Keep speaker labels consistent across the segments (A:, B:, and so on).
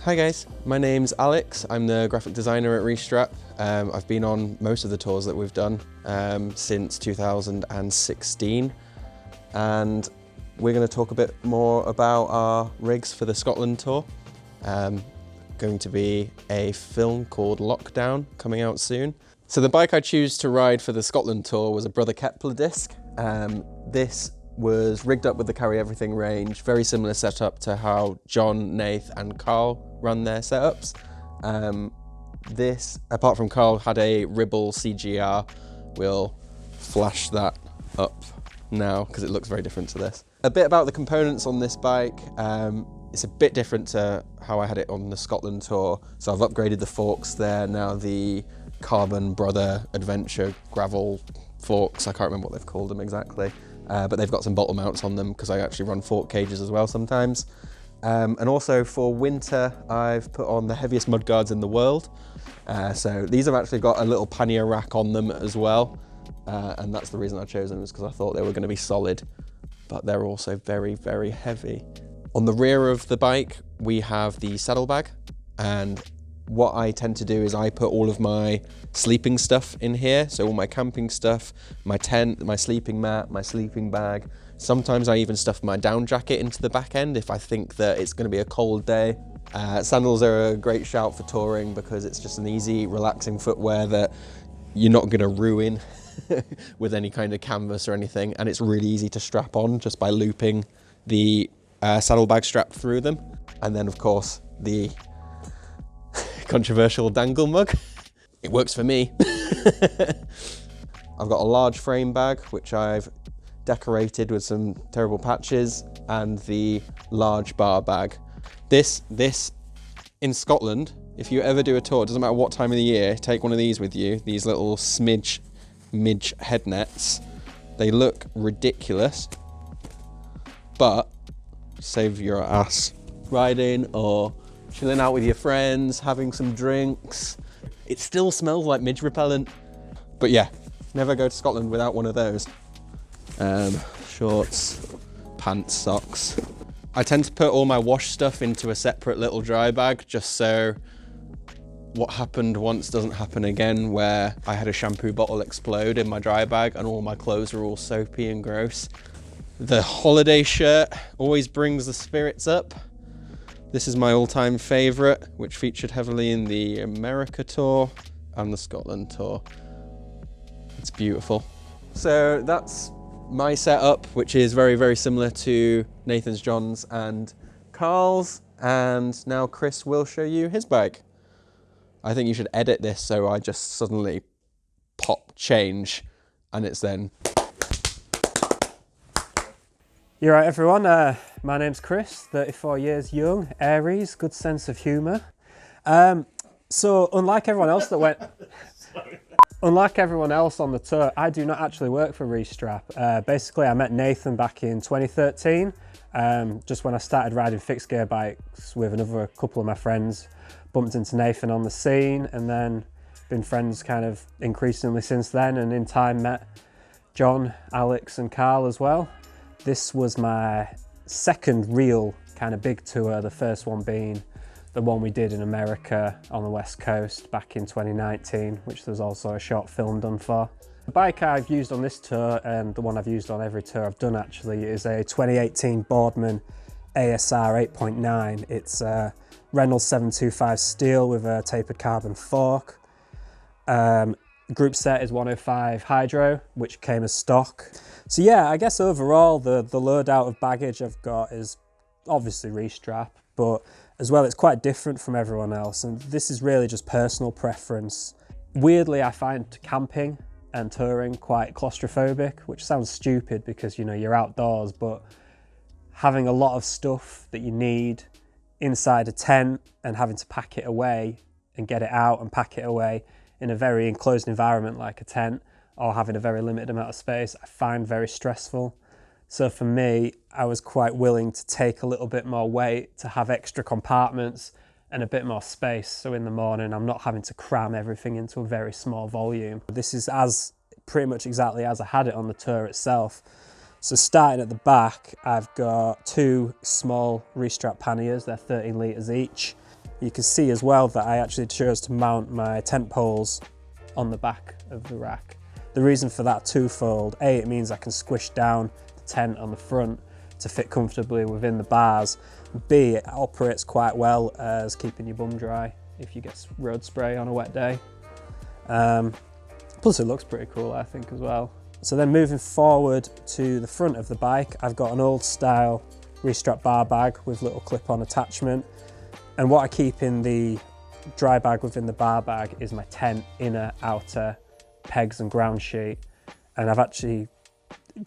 A: Hi guys, my name's Alex. I'm the graphic designer at Restrap. I've been on most of the tours that we've done since 2016, and we're going to talk a bit more about our rigs for the Scotland tour. Going to be a film called Loch-Down coming out soon. So the bike I choose to ride for the Scotland tour was a Brother Kepler disc. This was rigged up with the Carry Everything range, very similar setup to how John, Nath and Carl run their setups. This, apart from Carl, had a Ribble CGR. We'll flash that up now because it looks very different to this. A bit about the components on this bike. It's a bit different to how I had it on the Scotland tour. So I've upgraded the forks there, now the Carbon Brother Adventure gravel forks. I can't remember what they've called them exactly. But they've got some bottle mounts on them because I actually run fork cages as well sometimes. And also for winter, I've put on the heaviest mudguards in the world. So these have actually got a little pannier rack on them as well. And that's the reason I chose them, is because I thought they were going to be solid, but they're also very, very heavy. On the rear of the bike, we have the saddlebag, and what I tend to do is I put all of my sleeping stuff in here. So all my camping stuff, my tent, my sleeping mat, my sleeping bag. Sometimes I even stuff my down jacket into the back end if I think that it's going to be a cold day. Sandals are a great shout for touring because it's just an easy, relaxing footwear that you're not going to ruin with any kind of canvas or anything. And it's really easy to strap on just by looping the saddlebag strap through them. And then of course the controversial dangle mug. It works for me. I've got a large frame bag which I've decorated with some terrible patches, and the large bar bag. This in Scotland, if you ever do a tour, it doesn't matter what time of the year, take one of these with you, these little midge head nets. They look ridiculous, but save your ass riding or chilling out with your friends, having some drinks. It still smells like midge repellent. But yeah, never go to Scotland without one of those. Shorts, pants, socks. I tend to put all my wash stuff into a separate little dry bag, just so what happened once doesn't happen again, where I had a shampoo bottle explode in my dry bag and all my clothes are all soapy and gross. The holiday shirt always brings the spirits up. This is my all-time favourite, which featured heavily in the America tour and the Scotland tour. It's beautiful. So that's my setup, which is very, very similar to Nathan's, John's and Carl's. And now Chris will show you his bike. I think you should edit this so I just suddenly pop change and it's then...
B: You're right, everyone. My name's Chris, 34 years young, Aries, good sense of humour. So unlike everyone else that went... Unlike everyone else on the tour, I do not actually work for Restrap. Basically, I met Nathan back in 2013, just when I started riding fixed gear bikes with another couple of my friends. Bumped into Nathan on the scene and then been friends kind of increasingly since then, and in time met John, Alex and Carl as well. This was my second real kind of big tour, the first one being the one we did in America on the West Coast back in 2019, which there's also a short film done for. The bike I've used on this tour, and the one I've used on every tour I've done actually, is a 2018 Boardman ASR 8.9. It's a Reynolds 725 steel with a tapered carbon fork. Group set is 105 Hydro, which came as stock. So yeah, I guess overall the loadout of baggage I've got is obviously Restrap, but as well it's quite different from everyone else, and this is really just personal preference. Weirdly, I find camping and touring quite claustrophobic, which sounds stupid because, you know, you're outdoors, but having a lot of stuff that you need inside a tent and having to pack it away and get it out and pack it away in a very enclosed environment like a tent, or having a very limited amount of space, I find very stressful. So for me, I was quite willing to take a little bit more weight to have extra compartments and a bit more space. So in the morning, I'm not having to cram everything into a very small volume. This is pretty much exactly as I had it on the tour itself. So starting at the back, I've got two small Restrap panniers, they're 13 litres each. You can see as well that I actually chose to mount my tent poles on the back of the rack. The reason for that twofold. A, it means I can squish down the tent on the front to fit comfortably within the bars. B, it operates quite well as keeping your bum dry if you get road spray on a wet day. Plus it looks pretty cool, I think, as well. So then moving forward to the front of the bike, I've got an old style Restrap bar bag with little clip-on attachment. And what I keep in the dry bag within the bar bag is my tent, inner, outer, pegs and ground sheet. And I've actually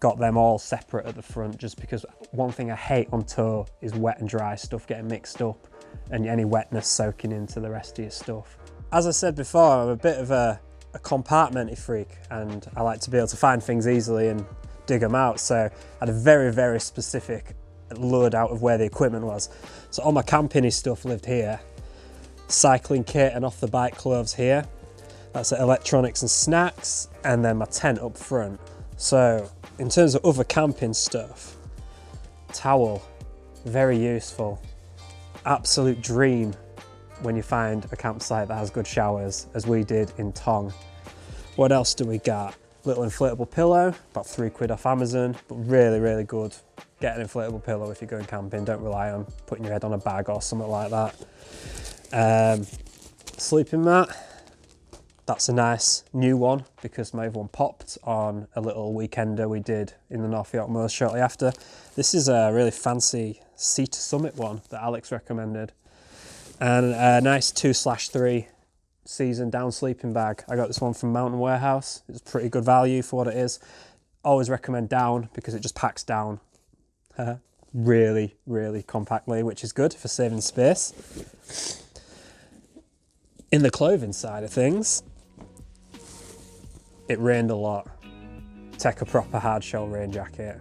B: got them all separate at the front, just because one thing I hate on tour is wet and dry stuff getting mixed up and any wetness soaking into the rest of your stuff. As I said before, I'm a bit of a compartmenty freak, and I like to be able to find things easily and dig them out. So I had a very, very specific load out of where the equipment was. So all my camping stuff lived here. Cycling kit and off the bike clothes here. That's electronics and snacks, and then my tent up front. So in terms of other camping stuff, towel, very useful. Absolute dream when you find a campsite that has good showers, as we did in Tong. What else do we got? Little inflatable pillow, about £3 off Amazon, but really, really good. Get an inflatable pillow if you're going camping. Don't rely on putting your head on a bag or something like that. Sleeping mat. That's a nice new one because my other one popped on a little weekender we did in the North York Moors shortly after. This is a really fancy Sea to Summit one that Alex recommended. And a nice 2/3 season down sleeping bag. I got this one from Mountain Warehouse. It's pretty good value for what it is. Always recommend down because it just packs down really, really compactly, which is good for saving space. In the clothing side of things, it rained a lot. Take a proper hard shell rain jacket.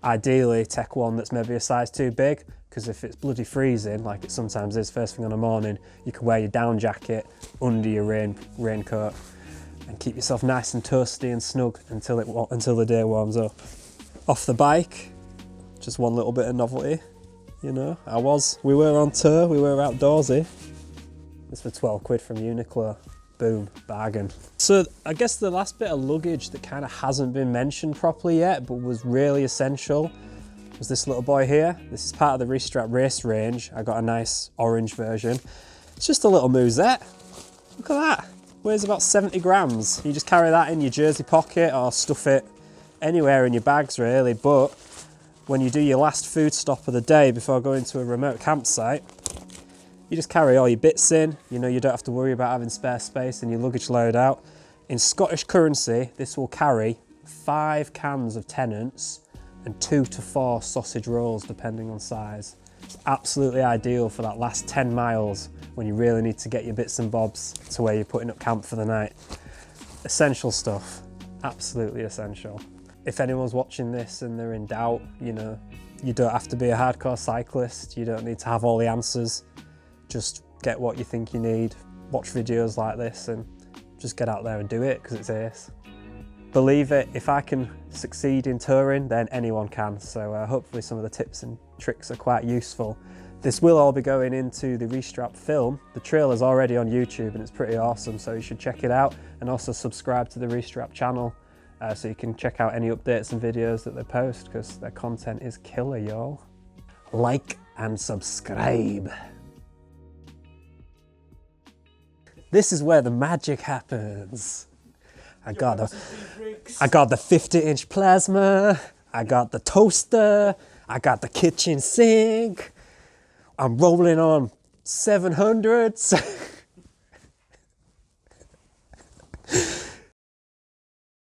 B: Ideally, take one that's maybe a size too big, because if it's bloody freezing, like it sometimes is first thing in the morning, you can wear your down jacket under your raincoat and keep yourself nice and toasty and snug until the day warms up. Off the bike, just one little bit of novelty, you know. We were on tour, we were outdoorsy. It's for £12 from Uniqlo. Boom, bargain. So I guess the last bit of luggage that kind of hasn't been mentioned properly yet, but was really essential, was this little boy here. This is part of the Restrap race range. I got a nice orange version. It's just a little musette. Look at that. Weighs about 70 grams. You just carry that in your jersey pocket or stuff it anywhere in your bags really. But when you do your last food stop of the day before going to a remote campsite, you just carry all your bits in. You know, you don't have to worry about having spare space in your luggage loadout. In Scottish currency, this will carry 5 cans of Tennent's and 2 to 4 sausage rolls, depending on size. It's absolutely ideal for that last 10 miles when you really need to get your bits and bobs to where you're putting up camp for the night. Essential stuff, absolutely essential. If anyone's watching this and they're in doubt, you know, you don't have to be a hardcore cyclist. You don't need to have all the answers. Just get what you think you need, watch videos like this and just get out there and do it because it's ace. Believe it, if I can succeed in touring, then anyone can. So hopefully some of the tips and tricks are quite useful. This will all be going into the Restrap film. The trailer's already on YouTube and it's pretty awesome, so you should check it out. And also subscribe to the Restrap channel so you can check out any updates and videos that they post because their content is killer, y'all. Like and subscribe. This is where the magic happens. I got the 50-inch plasma, I got the toaster, I got the kitchen sink, I'm rolling on 700s.